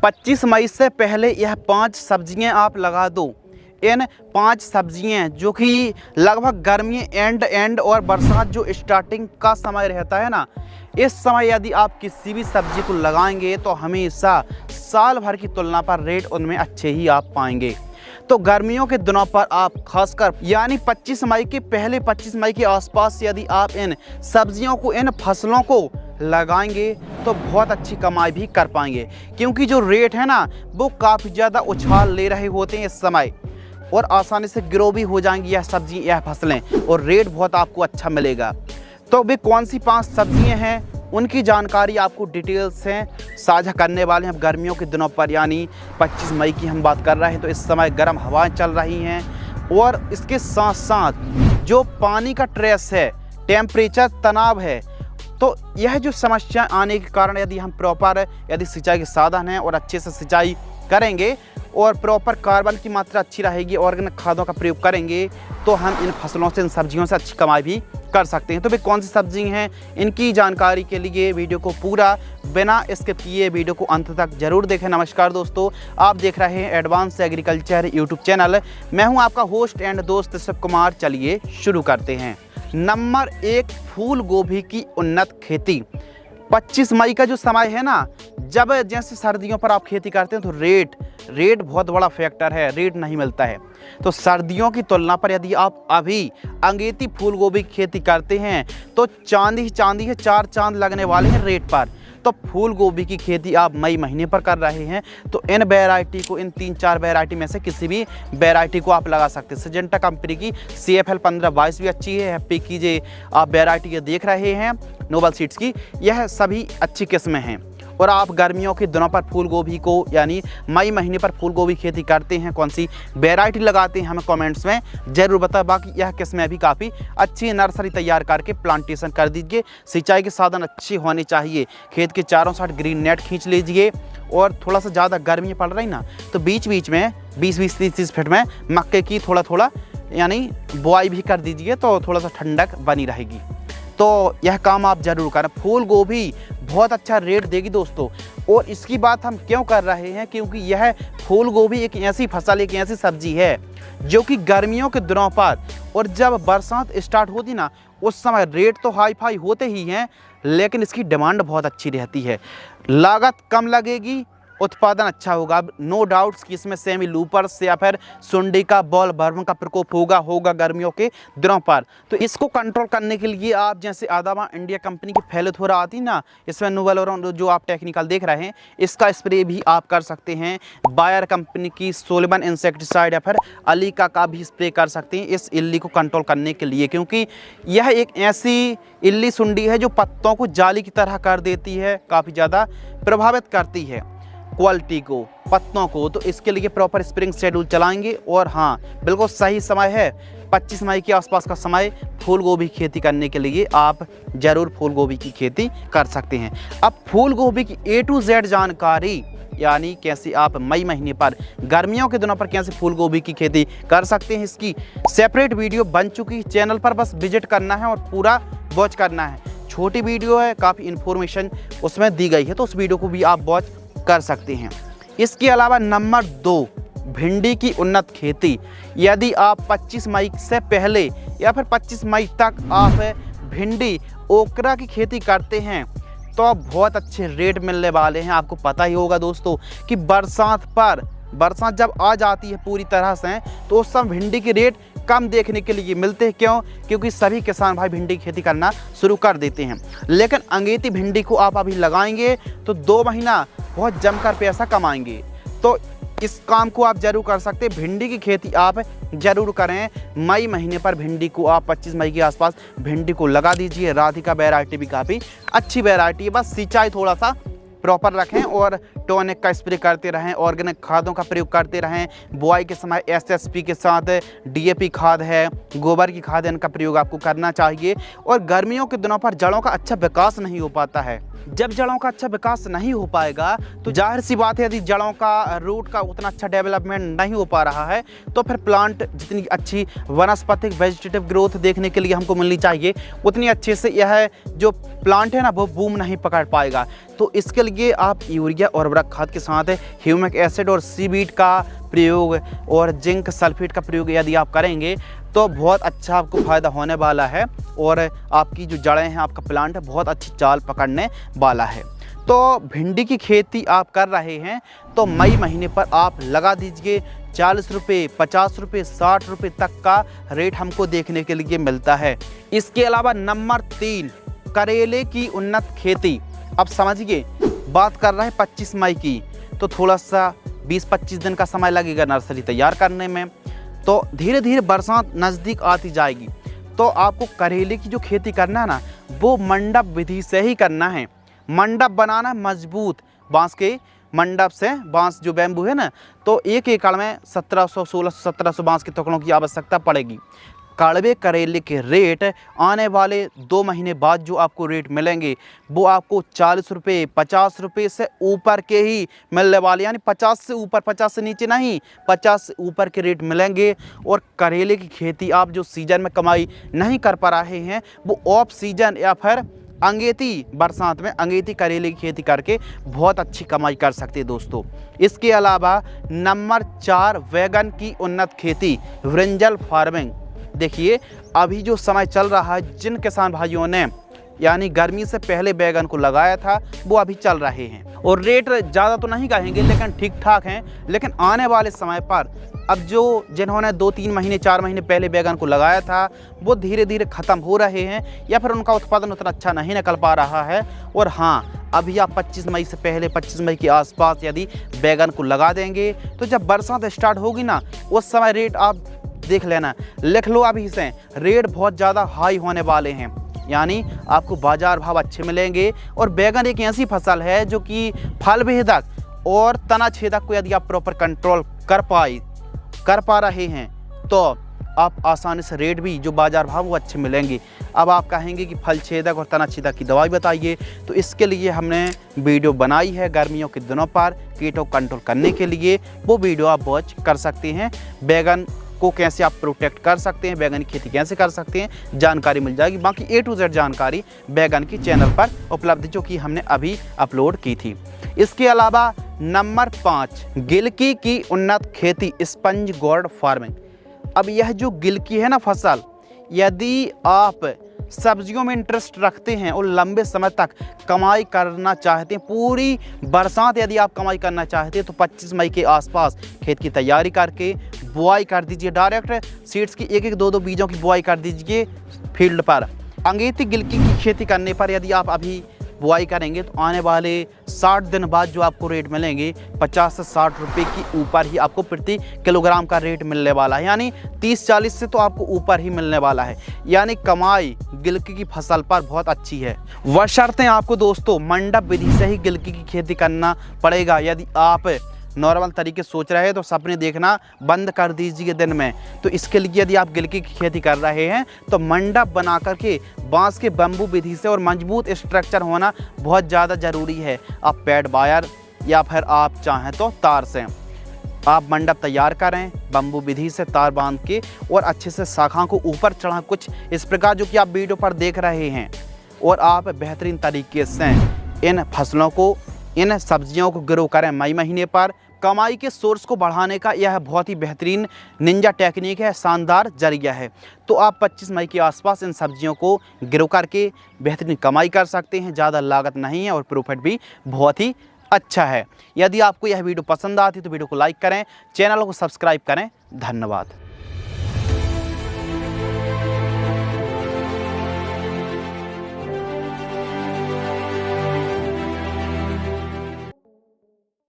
25 मई से पहले यह 5 सब्जियां आप लगा दो। इन 5 सब्जियां जो कि लगभग गर्मी एंड और बरसात जो स्टार्टिंग का समय रहता है ना, इस समय यदि आप किसी भी सब्जी को लगाएंगे तो हमेशा साल भर की तुलना पर रेट उनमें अच्छे ही आप पाएंगे। तो गर्मियों के दिनों पर आप खासकर यानी 25 मई के पहले 25 मई के आसपास यदि आप इन सब्जियों को, इन फसलों को लगाएंगे तो बहुत अच्छी कमाई भी कर पाएंगे, क्योंकि जो रेट है ना वो काफ़ी ज़्यादा उछाल ले रहे होते हैं इस समय और आसानी से ग्रो भी हो जाएंगी यह सब्जी, यह फसलें, और रेट बहुत आपको अच्छा मिलेगा। तो वे कौन सी 5 सब्जियां हैं उनकी जानकारी आपको डिटेल से साझा करने वाले हैं। गर्मियों के दिनों पर यानी 25 मई की हम बात कर रहे हैं, तो इस समय गर्म हवाएं चल रही हैं और इसके साथ साथ जो पानी का स्ट्रेस है, टेम्परेचर, तनाव है, तो यह जो समस्या आने के कारण यदि हम प्रॉपर यदि सिंचाई के साधन हैं और अच्छे से सिंचाई करेंगे और प्रॉपर कार्बन की मात्रा अच्छी रहेगी, ऑर्गेनिक खादों का प्रयोग करेंगे, तो हम इन फसलों से, इन सब्जियों से अच्छी कमाई भी कर सकते हैं। तो वे कौन सी सब्जी हैं इनकी जानकारी के लिए वीडियो को पूरा बिना स्किप किए वीडियो को अंत तक जरूर देखें। नमस्कार दोस्तों, आप देख रहे हैं एडवांस एग्रीकल्चर यूट्यूब चैनल। मैं हूं आपका होस्ट एंड दोस्त शिव कुमार। चलिए शुरू करते हैं। नंबर 1, फूल गोभी की उन्नत खेती। 25 मई का जो समय है ना, जब जैसे सर्दियों पर आप खेती करते हैं तो रेट बहुत बड़ा फैक्टर है, रेट नहीं मिलता है। तो सर्दियों की तुलना पर यदि आप अभी अंगेती फूल गोभी की खेती करते हैं तो चांदी ही चांदी है, 4 चांद लगने वाले हैं रेट पर। तो फूल गोभी की खेती आप मई महीने पर कर रहे हैं तो इन वैरायटी को, इन 3-4 वैरायटी में से किसी भी वैरायटी को आप लगा सकते हैं। सिजेंटा कंपनी की CFL 1522 भी अच्छी है। हैप्पी की जो आप वैरायटी ये देख रहे हैं नोबल सीड्स की, यह सभी अच्छी किस्में हैं। और आप गर्मियों के दिनों पर फूल गोभी को यानी मई महीने पर फूल गोभी खेती करते हैं, कौन सी वैरायटी लगाते हैं हमें कमेंट्स में ज़रूर बताएं। बाकी यह किस्में भी काफ़ी अच्छी नर्सरी तैयार करके प्लांटेशन कर दीजिए। सिंचाई के साधन अच्छे होने चाहिए। खेत के चारों साइड ग्रीन नेट खींच लीजिए और थोड़ा सा ज़्यादा गर्मी पड़ रही ना तो बीच बीच में 20-20, 30-30 फीट में मक्के की थोड़ा यानी बुआई भी कर दीजिए, तो थोड़ा सा ठंडक बनी रहेगी। तो यह काम आप ज़रूर करें। फूल गोभी बहुत अच्छा रेट देगी दोस्तों। और इसकी बात हम क्यों कर रहे हैं, क्योंकि यह फूल गोभी एक ऐसी फसल, एक ऐसी सब्जी है जो कि गर्मियों के दिनों पर और जब बरसात स्टार्ट होती ना उस समय रेट तो हाई फाई होते ही हैं, लेकिन इसकी डिमांड बहुत अच्छी रहती है। लागत कम लगेगी, उत्पादन अच्छा होगा। नो डाउट्स कि इसमें सेमी लूपर्स या फिर सुंडी का, बॉल वर्म का प्रकोप होगा गर्मियों के दिनों पर। तो इसको कंट्रोल करने के लिए आप जैसे आदामा इंडिया कंपनी की फैलेथोरा आती ना, इसमें नोवेल और जो आप टेक्निकल देख रहे हैं इसका स्प्रे भी आप कर सकते हैं। बायर कंपनी की सोलिबन इंसेक्टिसाइड या फिर अलीका का भी स्प्रे कर सकते हैं इस इल्ली को कंट्रोल करने के लिए, क्योंकि यह एक ऐसी इल्ली सुंडी है जो पत्तों को जाली की तरह कर देती है, काफ़ी ज़्यादा प्रभावित करती है क्वालिटी को, पत्तों को। तो इसके लिए प्रॉपर स्प्रिंग शेड्यूल चलाएंगे। और हाँ, बिल्कुल सही समय है 25 मई के आसपास का समय फूल गोभी खेती करने के लिए आप ज़रूर फूल गोभी की खेती कर सकते हैं। अब फूल गोभी की A to Z जानकारी यानी कैसे आप मई महीने पर गर्मियों के दिनों पर कैसे फूल गोभी की खेती कर सकते हैं, इसकी सेपरेट वीडियो बन चुकी है। चैनल पर बस विजिट करना है और पूरा वॉच करना है। छोटी वीडियो है, काफ़ी इन्फॉर्मेशन उसमें दी गई है, तो उस वीडियो को भी आप वॉच कर सकते हैं। इसके अलावा नंबर 2, भिंडी की उन्नत खेती। यदि आप 25 मई से पहले या फिर 25 मई तक आप भिंडी, ओकरा की खेती करते हैं तो आप बहुत अच्छे रेट मिलने वाले हैं। आपको पता ही होगा दोस्तों कि बरसात जब आ जाती है पूरी तरह से तो उस समय भिंडी के रेट कम देखने के लिए मिलते हैं। क्यों? क्योंकि सभी किसान भाई भिंडी की खेती करना शुरू कर देते हैं। लेकिन अंगेती भिंडी को आप अभी लगाएंगे तो 2 महीना बहुत जमकर पैसा कमाएंगे। तो इस काम को आप जरूर कर सकते हैं। भिंडी की खेती आप जरूर करें। मई महीने पर भिंडी को आप 25 मई के आसपास भिंडी को लगा दीजिए। राधिका वैरायटी भी काफ़ी अच्छी वैरायटी है। बस सिंचाई थोड़ा सा प्रॉपर रखें और टॉनिक का स्प्रे करते रहें, ऑर्गेनिक खादों का प्रयोग करते रहें। बुआई के समय SSP के साथ DAP खाद है, गोबर की खाद है, इनका प्रयोग आपको करना चाहिए। और गर्मियों के दिनों पर जड़ों का अच्छा विकास नहीं हो पाता है। जब जड़ों का अच्छा विकास नहीं हो पाएगा तो जाहिर सी बात है, यदि जड़ों का, रूट का उतना अच्छा डेवलपमेंट नहीं हो पा रहा है तो फिर प्लांट जितनी अच्छी वनस्पतिक वेजिटेटिव ग्रोथ देखने के लिए हमको मिलनी चाहिए, उतनी अच्छे से यह जो प्लांट है ना वो बूम नहीं पकड़ पाएगा। तो इसके लिए लिए आप यूरिया और उर्वरक खाद के साथ ह्यूमिक एसिड और सीवीड का प्रयोग और जिंक सल्फेट का प्रयोग यदि आप करेंगे तो बहुत अच्छा आपको फ़ायदा होने वाला है और आपकी जो जड़ें हैं, आपका प्लांट है, बहुत अच्छी चाल पकड़ने वाला है। तो भिंडी की खेती आप कर रहे हैं तो मई महीने पर आप लगा दीजिए। 40 रुपये, 50 रुपये, 60 रुपये तक का रेट हमको देखने के लिए मिलता है। इसके अलावा नंबर 3, करेले की उन्नत खेती। अब समझिए, बात कर रहे हैं 25 मई की, तो थोड़ा सा 20-25 दिन का समय लगेगा नर्सरी तैयार करने में। तो धीरे धीरे बरसात नज़दीक आती जाएगी, तो आपको करेले की जो खेती करना है ना, वो मंडप विधि से ही करना है। मंडप बनाना है मजबूत बांस के मंडप से। बांस जो बैम्बू है ना, तो एक एकड़ में 1700, 1600, 1700 बांस के टुकड़ों की आवश्यकता पड़ेगी। कड़वे करेले के रेट आने वाले 2 महीने बाद जो आपको रेट मिलेंगे वो आपको 40 रुपये, 50 रुपये से ऊपर के ही मिलने वाले, यानी 50 से ऊपर, 50 से नीचे नहीं, 50 से ऊपर के रेट मिलेंगे। और करेले की खेती आप जो सीजन में कमाई नहीं कर पा रहे हैं, वो ऑफ सीजन या फिर अंगेती बरसात में अंगेती करेले की खेती करके बहुत अच्छी कमाई कर सकते हैं दोस्तों। इसके अलावा नंबर 4, वैगन की उन्नत खेती, ब्रिंजल फार्मिंग। देखिए, अभी जो समय चल रहा है, जिन किसान भाइयों ने यानी गर्मी से पहले बैगन को लगाया था, वो अभी चल रहे हैं और रेट ज़्यादा तो नहीं कहेंगे लेकिन ठीक ठाक हैं। लेकिन आने वाले समय पर अब जो जिन्होंने 2-3 महीने, 4 महीने पहले बैगन को लगाया था, वो धीरे धीरे ख़त्म हो रहे हैं या फिर उनका उत्पादन उतना अच्छा नहीं निकल पा रहा है। और हाँ, अभी आप 25 मई से पहले, 25 मई के आसपास यदि बैगन को लगा देंगे तो जब बरसात स्टार्ट होगी ना, उस समय रेट आप देख लेना, लिख लो अभी से, रेट बहुत ज़्यादा हाई होने वाले हैं, यानी आपको बाजार भाव अच्छे मिलेंगे। और बैगन एक ऐसी फसल है जो कि फल भेदक और तना छेदक को यदि आप प्रॉपर कंट्रोल कर पा रहे हैं तो आप आसानी से रेट भी जो बाजार भाव वो अच्छे मिलेंगे। अब आप कहेंगे कि फल छेदक और तना छेदक की दवाई बताइए, तो इसके लिए हमने वीडियो बनाई है गर्मियों के दिनों पर कीटों कंट्रोल करने के लिए। वो वीडियो आप वॉच कर सकते हैं। बैगन को कैसे आप प्रोटेक्ट कर सकते हैं, बैगन की खेती कैसे कर सकते हैं, जानकारी मिल जाएगी। बाकी A to Z जानकारी बैगन की चैनल पर उपलब्ध, जो कि हमने अभी अपलोड की थी। इसके अलावा नंबर 5, गिलकी की उन्नत खेती, स्पंज गोर्ड फार्मिंग। अब यह जो गिलकी है ना फसल, यदि आप सब्जियों में इंटरेस्ट रखते हैं और लंबे समय तक कमाई करना चाहते हैं, पूरी बरसात यदि आप कमाई करना चाहते हैं, तो 25 मई के आसपास खेत की तैयारी करके बुआई कर दीजिए। डायरेक्ट सीड्स की 1-1, 2-2 बीजों की बुआई कर दीजिए फील्ड पर। अंगेती गिलकी की खेती करने पर यदि आप अभी बुआई करेंगे तो आने वाले 60 दिन बाद जो आपको रेट मिलेंगे 50 से 60 रुपये की ऊपर ही आपको प्रति किलोग्राम का रेट मिलने वाला है, यानी 30-40 से तो आपको ऊपर ही मिलने वाला है। यानी कमाई गिलकी की फसल पर बहुत अच्छी है। बशर्ते आपको दोस्तों मंडप विधि से ही गिलकी की खेती करना पड़ेगा। यदि आप नॉर्मल तरीके सोच रहे हैं तो सपने देखना बंद कर दीजिए दिन में। तो इसके लिए यदि आप गिलकी की खेती कर रहे हैं तो मंडप बना करके बांस के बम्बू विधि से और मजबूत स्ट्रक्चर होना बहुत ज़्यादा ज़रूरी है। आप पैड वायर या फिर आप चाहें तो तार से आप मंडप तैयार करें, बम्बू विधि से तार बांध के और अच्छे से शाखा को ऊपर चढ़ा, कुछ इस प्रकार जो कि आप वीडियो पर देख रहे हैं। और आप बेहतरीन तरीके से इन फसलों को, इन सब्जियों को ग्रो करें मई महीने पर। कमाई के सोर्स को बढ़ाने का यह बहुत ही बेहतरीन निंजा टेक्निक है, शानदार जरिया है। तो आप 25 मई के आसपास इन सब्जियों को ग्रो करके बेहतरीन कमाई कर सकते हैं। ज़्यादा लागत नहीं है और प्रॉफिट भी बहुत ही अच्छा है। यदि आपको यह वीडियो पसंद आती है तो वीडियो को लाइक करें, चैनल को सब्सक्राइब करें। धन्यवाद।